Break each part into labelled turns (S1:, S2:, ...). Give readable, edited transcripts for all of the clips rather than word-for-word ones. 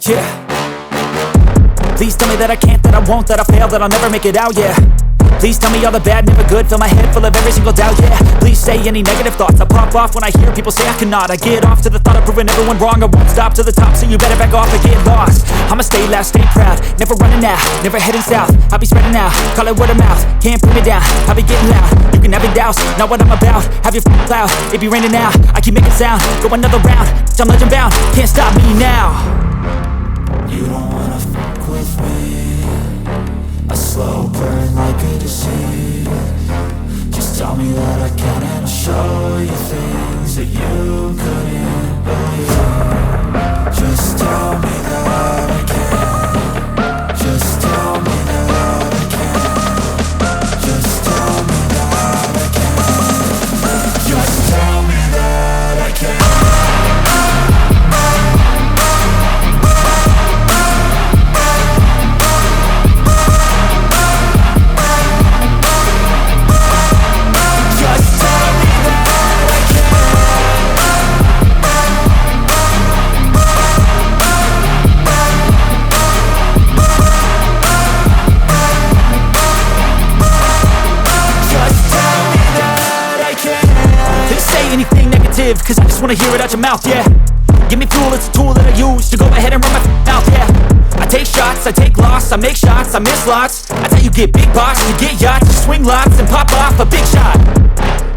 S1: yeah. Please tell me that I can't, that I won't, that I fail, that I'll never make it out, yeah. Please tell me all the bad, never good, fill my head full of every single doubt, yeah. Please say any negative thoughts, I pop off when I hear people say I cannot. I get off to the thought of proving everyone wrong, I won't stop to the top, so you better back off and get lost. I'ma stay loud, stay proud, never running out, never heading south. I'll be spreading out, call it word of mouth, can't put me down, I'll be getting loud. You can have your doubts, not what I'm about, have your f***ing cloud, it be raining now. I keep making sound, go another round, I'm legend bound, can't stop me now.
S2: You don't wanna fuck with me, a slow burn like a disease. Just tell me that I can and I'll show you things that you couldn't believe. Just tell me that I can. Just tell me that I can. Just tell me that I can. Just tell me that I can.
S1: Cause I just wanna hear it out your mouth, yeah. Give me fuel, it's a tool that I use to go ahead and run my mouth, yeah. I take shots, I take loss, I make shots, I miss lots. That's how you get big boss, you get yachts, you swing lots and pop off a big shot.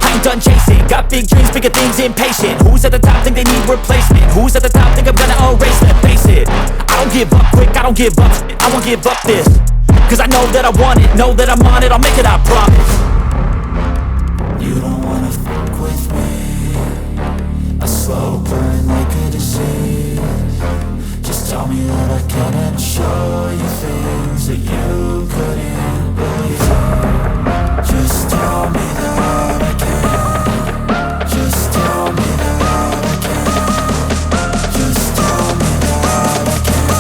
S1: I ain't done chasing, got big dreams, bigger things, impatient. Who's at the top think they need replacement? Who's at the top think I'm gonna erase them? Face it, I don't give up quick, I don't give up shit, I won't give up this. Cause I know that I want it, know that I'm on it, I'll make it, I promise.
S2: You don't wanna fuck with me, a slow burn like a disease. Just tell me that I can and I'll show you things that you couldn't believe. Just tell me that I can. Just tell me that I can. Just tell me that I can.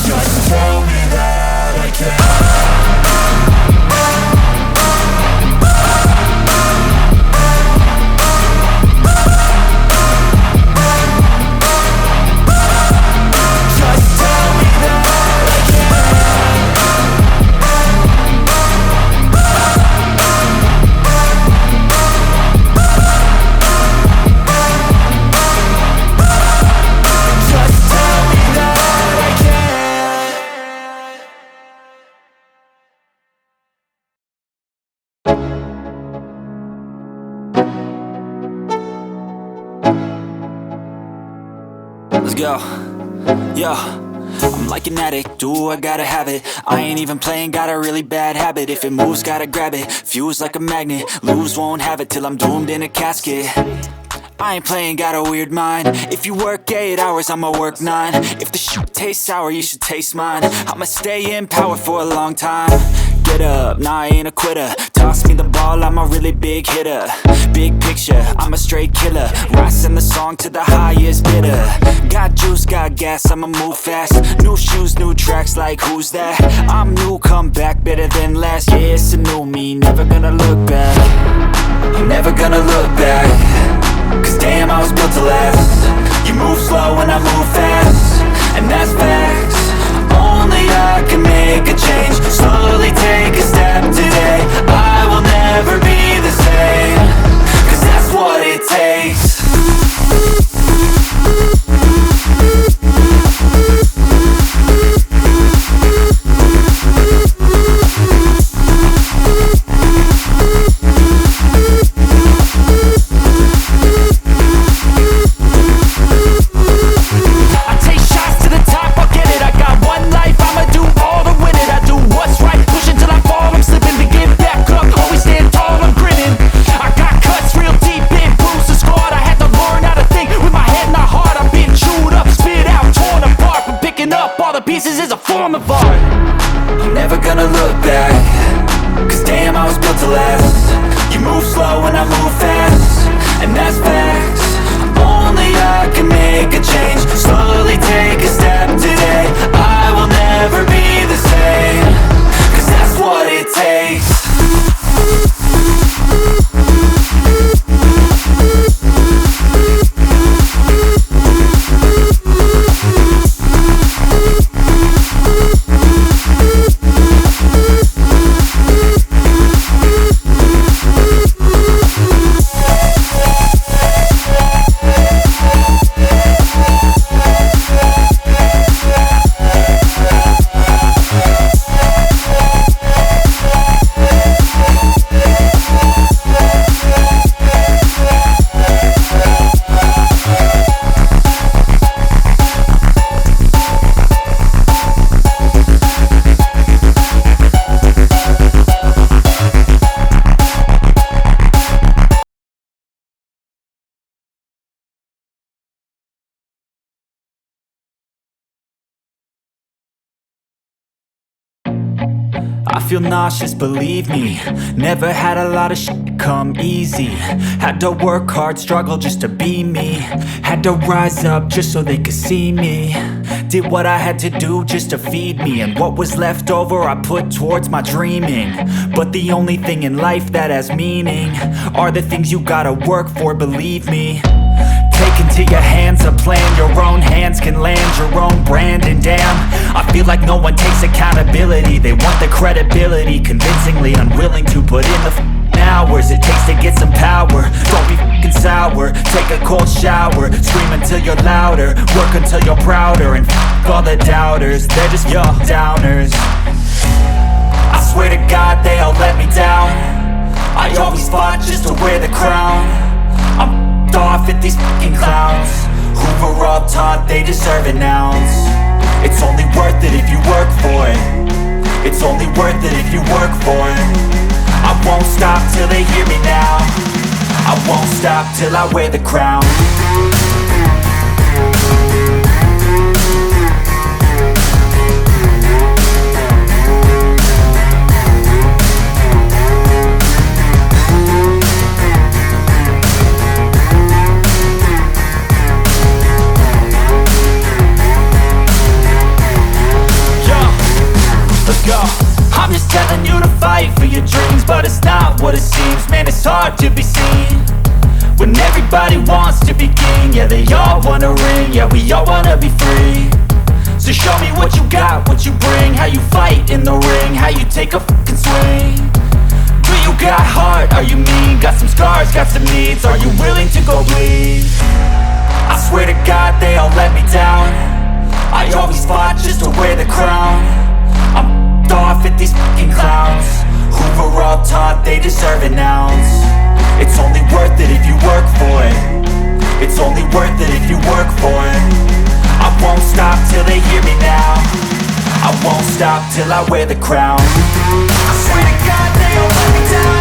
S2: Just tell me that I can.
S1: Let's go, yo. I'm like an addict, do I gotta have it. I ain't even playing, got a really bad habit. If it moves, gotta grab it, fuse like a magnet. Lose, won't have it till I'm doomed in a casket. I ain't playing, got a weird mind. If you work 8 hours, I'ma work 9. If the shit tastes sour, you should taste mine. I'ma stay in power for a long time. Get up, nah, I ain't a quitter. Toss me the ball, I'm a really big hitter. Big picture, I'm a straight killer. Rising the song to the highest bidder. Got juice, got gas, I'ma move fast. New shoes, new tracks, like who's that? I'm new, come back, better than last. Yeah, it's a new me, never gonna look back. I'm never gonna look back. Cause damn, I was built to last. You move slow and I move fast, and that's facts. Only I can make a change. Slowly take a step today. I will never be the same. Cause that's what it takes. Till I feel nauseous, believe me. Never had a lot of shit come easy. Had to work hard, struggle just to be me. Had to rise up just so they could see me. Did what I had to do just to feed me, and what was left over I put towards my dreaming. But the only thing in life that has meaning are the things you gotta work for, believe me. Take into your hands a plan, your own hands can land your own brand. And damn, I feel like no one takes accountability. They want the credibility, convincingly unwilling to put in the hours it takes to get some power. Don't be f***ing sour, take a cold shower. Scream until you're louder, work until you're prouder. And f*** all the doubters, they're just your downers. I swear to God they all let me down. I always fought just to wear the crown. I'm off at these fucking clowns who were all taught they deserve an ounce. It's only worth it if you work for it. It's only worth it if you work for it. I won't stop till they hear me now. I won't stop till I wear the crown. Let's go. I'm just telling you to fight for your dreams, but it's not what it seems. Man, it's hard to be seen when everybody wants to be king. Yeah, they all wanna ring. Yeah, we all wanna be free. So show me what you got, what you bring. How you fight in the ring, how you take a fucking swing. Do you got heart? Are you mean? Got some scars, got some needs. Are you willing to go bleed? I swear to God they all let me down. I always fought just to wear the crown. I'm off at these fucking clowns who were all taught they deserve an ounce. It's only worth it if you work for it. It's only worth it if you work for it. I won't stop till they hear me now. I won't stop till I wear the crown. I swear to God they all let me down.